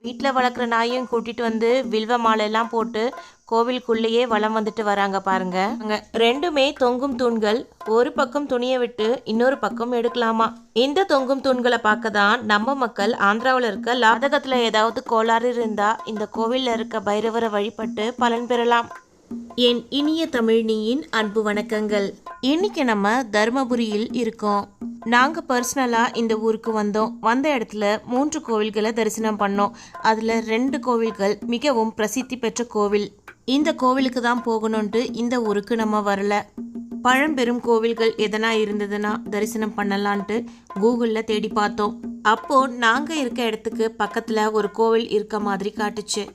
வீட்டில் வளர்க்குற நாயையும் கூட்டிட்டு வந்து வில்வ மாலையெல்லாம் போட்டு கோவிலுக்குள்ளேயே வலம் வந்துட்டு வராங்க பாருங்க. அங்க ரெண்டுமே தொங்கும் தூண்கள். ஒரு பக்கம் துணியை விட்டு இன்னொரு பக்கம் எடுக்கலாமா. இந்த தொங்கும் தூண்களை பார்க்க தான் நம்ம மக்கள் ஆந்திராவில் இருக்க லாதகத்துல ஏதாவது கோளாறு இருந்தா இந்த கோவில்ல இருக்க பைரவரை வழிபட்டு பலன் பெறலாம். என் இனிய தமிழ்னியின் அன்பு வணக்கங்கள். இன்னைக்கு நம்ம தர்மபுரியில் இருக்கோம். நாங்கள் பர்சனலாக இந்த ஊருக்கு வந்த இடத்துல 3 கோவில்களை தரிசனம் பண்ணோம். அதில் 2 கோவில்கள் மிகவும் பிரசித்தி பெற்ற கோவில். இந்த கோவிலுக்கு தான் போகணுன்ட்டு இந்த ஊருக்கு நம்ம வரல. பழம்பெரும் கோவில்கள் எதனா இருந்ததுன்னா தரிசனம் பண்ணலான்ட்டு கூகுளில் தேடி பார்த்தோம். அப்போது நாங்கள் இருக்க இடத்துக்கு பக்கத்தில் ஒரு கோவில் இருக்க மாதிரி காட்டுச்சு.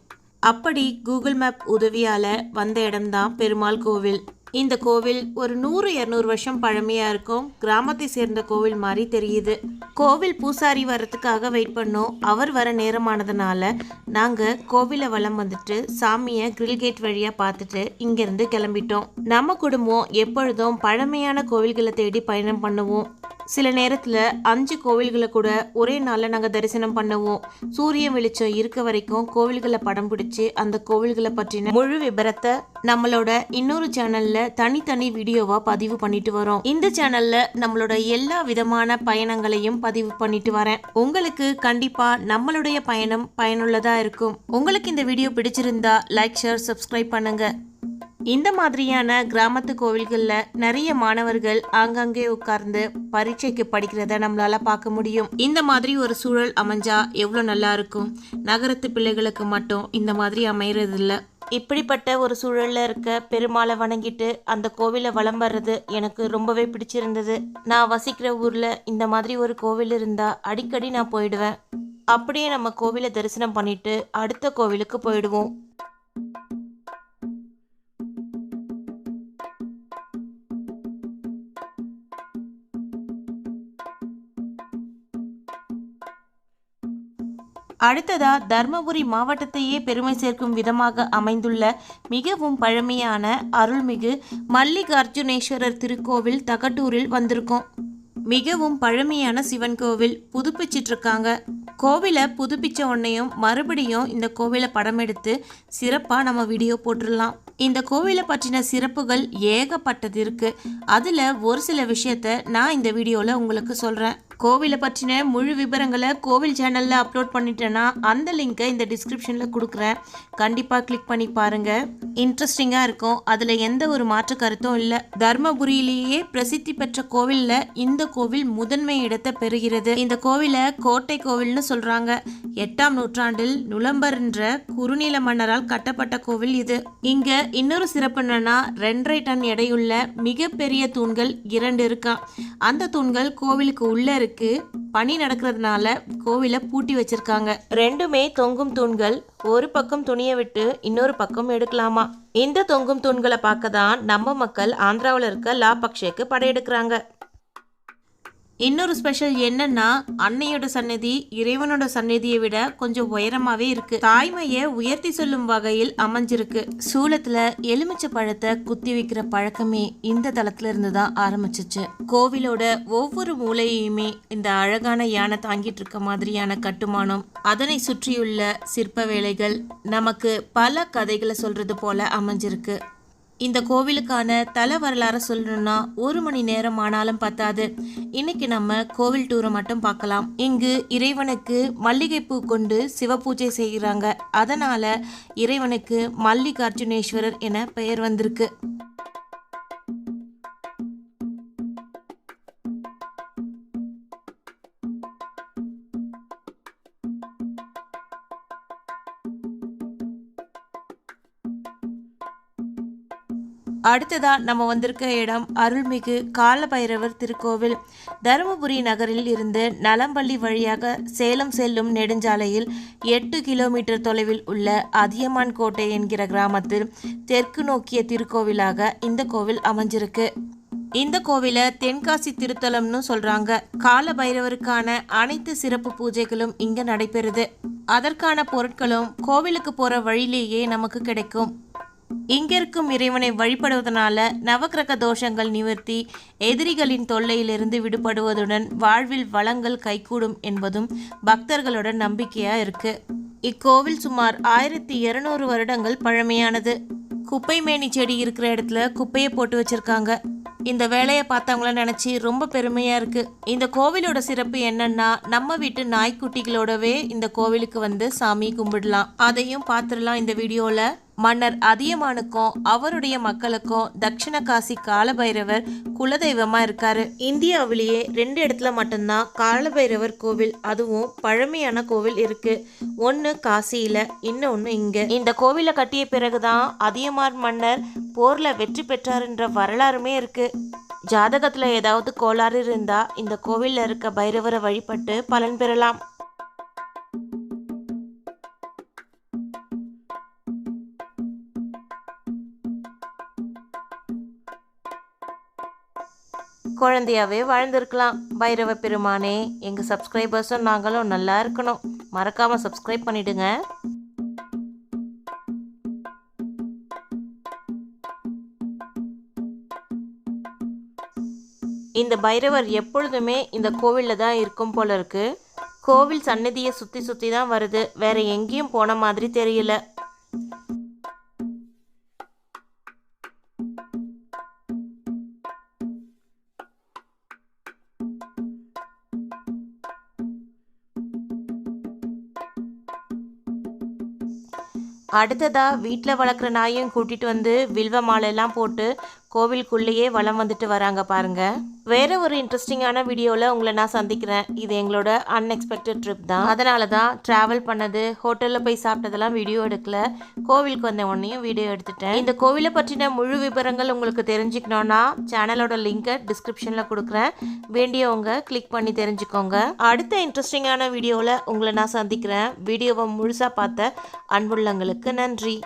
அப்படி கூகுள் மேப் உதவியால் வந்த இடம்தான் பெருமாள் கோவில். இந்த கோவில் ஒரு 100-200 வருஷம் பழமையாக இருக்கும். கிராமத்தை சேர்ந்த கோவில் மாதிரி தெரியுது. கோவில் பூசாரி வர்றதுக்காக வெயிட் பண்ணோம். அவர் வர நேரமானதுனால நாங்கள் கோவிலை வலம் வந்துட்டு சாமியை கிரில் கேட் வழியாக பார்த்துட்டு இங்கேருந்து கிளம்பிட்டோம். நம்ம குடும்பம் எப்பொழுதும் பழமையான கோவில்களை தேடி பயணம் பண்ணுவோம். சில நேரத்தில் 5 கோவில்களை கூட ஒரே நாளில் நாங்கள் தரிசனம் பண்ணுவோம். சூரிய வெளிச்சம் இருக்க வரைக்கும் கோவில்களை படம் பிடிச்சி அந்த கோவில்களை பற்றின முழு விபரத்தை நம்மளோட இன்னொரு சேனலில் தனித்தனி வீடியோவாக பதிவு பண்ணிட்டு வரோம். இந்த சேனலில் நம்மளோட எல்லா விதமான பயணங்களையும் பதிவு பண்ணிட்டு வரேன். உங்களுக்கு கண்டிப்பாக நம்மளுடைய பயணம் பயனுள்ளதாக இருக்கும். உங்களுக்கு இந்த வீடியோ பிடிச்சிருந்தா லைக், ஷேர், சப்ஸ்கிரைப் பண்ணுங்க. இந்த மாதிரியான கிராமத்து கோவில்களில் நிறைய மாணவர்கள் ஆங்காங்கே உட்கார்ந்து பரீட்சைக்கு படிக்கிறத நம்மளால பார்க்க முடியும். இந்த மாதிரி ஒரு சூழல் அமைஞ்சா எவ்வளோ நல்லா இருக்கும். நகரத்து பிள்ளைகளுக்கு மட்டும் இந்த மாதிரி அமையறதில்ல. இப்படிப்பட்ட ஒரு சூழல்ல இருக்க பெருமாளை வணங்கிட்டு அந்த கோவிலை வலம் வர்றது எனக்கு ரொம்பவே பிடிச்சிருந்தது. நான் வசிக்கிற ஊர்ல இந்த மாதிரி ஒரு கோவில் இருந்தா அடிக்கடி நான் போயிடுவேன். அப்படியே நம்ம கோவிலை தரிசனம் பண்ணிட்டு அடுத்த கோவிலுக்கு போயிடுவோம். அடுத்ததா தர்மபுரி மாவட்டத்தையே பெருமை சேர்க்கும் விதமாக அமைந்துள்ள மிகவும் பழமையான அருள்மிகு மல்லிகார்ஜுனேஸ்வரர் திருக்கோவில் தகட்டூரில் வந்திருக்கோம். மிகவும் பழமையான சிவன் கோவில் புதுப்பிச்சிட்டு இருக்காங்க. கோவிலை புதுப்பிச்ச உடனேயும் மறுபடியும் இந்த கோவிலை படம் எடுத்து சிறப்பாக நம்ம வீடியோ போட்டுடலாம். இந்த கோவிலை பற்றின சிறப்புகள் ஏகப்பட்டது இருக்கு. அதில் ஒரு சில விஷயத்த நான் இந்த வீடியோவில் உங்களுக்கு சொல்கிறேன். கோவிலை பற்றின முழு விவரங்களை கோவில் சேனலில் அப்லோட் பண்ணிட்டேன்னா அந்த லிங்கை இந்த டிஸ்கிரிப்ஷனில் கொடுக்குறேன். கண்டிப்பாக கிளிக் பண்ணி பாருங்கள். இன்ட்ரெஸ்டிங்காக இருக்கும். அதில் எந்த ஒரு மாற்று கருத்தும் இல்லை. தர்மபுரியிலேயே பிரசித்தி பெற்ற கோவிலில் இந்த கோவில் முதன்மை இடத்தை பெறுகிறது. இந்த கோவிலை கோட்டை கோவில்னு சொல்கிறாங்க. 8ஆம் நூற்றாண்டில் நுளம்பர் என்ற குறுநில மன்னரால் கட்டப்பட்ட கோவில் இது. இங்கே இன்னொரு சிறப்பு என்னன்னா 2.5 டன் எடையுள்ள மிகப்பெரிய தூண்கள் 2 இருக்கான். அந்த தூண்கள் கோவிலுக்கு உள்ள இருக்கு. பணி நடக்கிறதுனால கோவிலை பூட்டி வச்சிருக்காங்க. ரெண்டுமே தொங்கும் தூண்கள். ஒரு பக்கம் துணியை விட்டு இன்னொரு பக்கம் எடுக்கலாமா. இந்த தொங்கும் தூண்களை பார்க்க தான் நம்ம மக்கள் ஆந்திராவில் இருக்க லாபக்ஷேக்கு படையெடுக்கிறாங்க. இன்னொரு ஸ்பெஷல் என்னன்னா அன்னையோட சன்னதி இறைவனோட சன்னதியை விட கொஞ்சம் உயரமாவே இருக்கு. தாய்மையை உயர்த்தி சொல்லும் வகையில் அமைஞ்சிருக்கு. சூலத்துல எலுமிச்சை பழத்தை குத்தி வைக்கிற பழக்கமே இந்த தளத்துல இருந்து தான் ஆரம்பிச்சிச்சு. கோவிலோட ஒவ்வொரு மூலையுமே இந்த அழகான யானை தாங்கிட்டு இருக்க மாதிரியான கட்டுமானம், அதனை சுற்றியுள்ள சிற்ப வேலைகள் நமக்கு பல கதைகளை சொல்றது போல அமைஞ்சிருக்கு. இந்த கோவிலுக்கான தல வரலாறு சொல்லணும்னா 1 மணி நேரம் ஆனாலும் பத்தாது. இன்னைக்கு நம்ம கோவில் டூரை மட்டும் பார்க்கலாம். இங்கு இறைவனுக்கு மல்லிகைப்பூ கொண்டு சிவபூஜை செய்கிறாங்க. அதனால இறைவனுக்கு மல்லிகார்ஜுனேஸ்வரர் என பெயர் வந்திருக்கு. அடுத்ததா நம்ம வந்திருக்க இடம் அருள்மிகு காலபைரவர் திருக்கோவில். தருமபுரி நகரில் இருந்து நலம்பள்ளி வழியாக சேலம் செல்லும் நெடுஞ்சாலையில் 8 கிலோமீட்டர் தொலைவில் உள்ள அதியமான் கோட்டை என்கிற கிராமத்தில் தெற்கு நோக்கிய திருக்கோவிலாக இந்த கோவில் அமைஞ்சிருக்கு. இந்த கோவிலை தென்காசி திருத்தலம்னு சொல்றாங்க. கால பைரவருக்கான அனைத்து சிறப்பு பூஜைகளும் இங்க நடைபெறுது. அதற்கான பொருட்களும் கோவிலுக்கு போற வழியிலேயே நமக்கு கிடைக்கும். இங்கிருக்கும் இறைவனை வழிபடுவதனால நவக்கிரக தோஷங்கள் நிவர்த்தி, எதிரிகளின் தொல்லையிலிருந்து விடுபடுவதுடன் வாழ்வில் வளங்கள் கைகூடும் என்பதும் பக்தர்களோட நம்பிக்கையா இருக்கு. இக்கோவில் சுமார் 1200 வருடங்கள் பழமையானது. குப்பை மேனி செடி இருக்கிற இடத்துல குப்பையை போட்டு வச்சிருக்காங்க. இந்த வேலையை பார்த்தவங்கள நினச்சி ரொம்ப பெருமையாக இருக்குது. இந்த கோவிலோட சிறப்பு என்னன்னா, நம்ம வீட்டு நாய்க்குட்டிகளோடவே இந்த கோவிலுக்கு வந்து சாமி கும்பிடலாம். அதையும் பார்த்துடலாம் இந்த வீடியோவில். மன்னர் அதியமானுக்கும் அவருடைய மக்களுக்கும் தட்சிண காசி காலபைரவர் குலதெய்வமாக இருக்காரு. இந்தியாவிலேயே 2 இடத்துல மட்டும்தான் காலபைரவர் கோவில், அதுவும் பழமையான கோவில் இருக்கு. ஒன்று காசியில், இன்னொன்று இங்கே. இந்த கோவிலை கட்டிய பிறகுதான் அதியமான் மன்னர் போரில் வெற்றி பெற்றார்ன்ற வரலாறுமே இருக்கு. ஜாதகத்தில் ஏதாவது கோளாறு இருந்தால் இந்த கோவிலில் இருக்க பைரவரை வழிபட்டு பலன் பெறலாம். குழந்தையாவே வாழ்ந்திருக்கலாம். பைரவ பெருமானே, எங்கள் சப்ஸ்கிரைபர்ஸும் நாங்களும் நல்லா இருக்கணும். மறக்காமல் சப்ஸ்கிரைப் பண்ணிடுங்க. இந்த பைரவர் எப்பொழுதுமே இந்த கோவிலில் தான் இருக்கும் போல இருக்கு. கோவில் சன்னதியை சுற்றி சுற்றி தான் வருது, வேற எங்கேயும் போன மாதிரி தெரியல. அடுத்ததா வீட்டில் வளர்க்குற நாயையும் கூட்டிகிட்டு வந்து வில்வ மாலையெல்லாம் போட்டு கோவிலுக்குள்ளேயே வலம் வந்துட்டு வராங்க பாருங்க. வேற ஒரு இன்ட்ரெஸ்டிங்கான வீடியோவில் உங்களை நான் சந்திக்கிறேன். இது எங்களோட அன்எக்ஸ்பெக்டட் ட்ரிப் தான். அதனால தான் ட்ராவல் பண்ணது, ஹோட்டலில் போய் சாப்பிட்டதெல்லாம் வீடியோ எடுக்கல. கோவிலுக்கு வந்த உடனேயும் வீடியோ எடுத்துட்டேன். இந்த கோவிலை பற்றின முழு விவரங்கள் உங்களுக்கு தெரிஞ்சுக்கணுன்னா சேனலோட லிங்கை டிஸ்கிரிப்ஷனில் கொடுக்குறேன். வேண்டியவங்க கிளிக் பண்ணி தெரிஞ்சுக்கோங்க. அடுத்த இன்ட்ரெஸ்டிங்கான வீடியோவில் உங்களை நான் சந்திக்கிறேன். வீடியோவை முழுசாக பார்த்த அன்புள்ளங்களுக்கு நன்றி.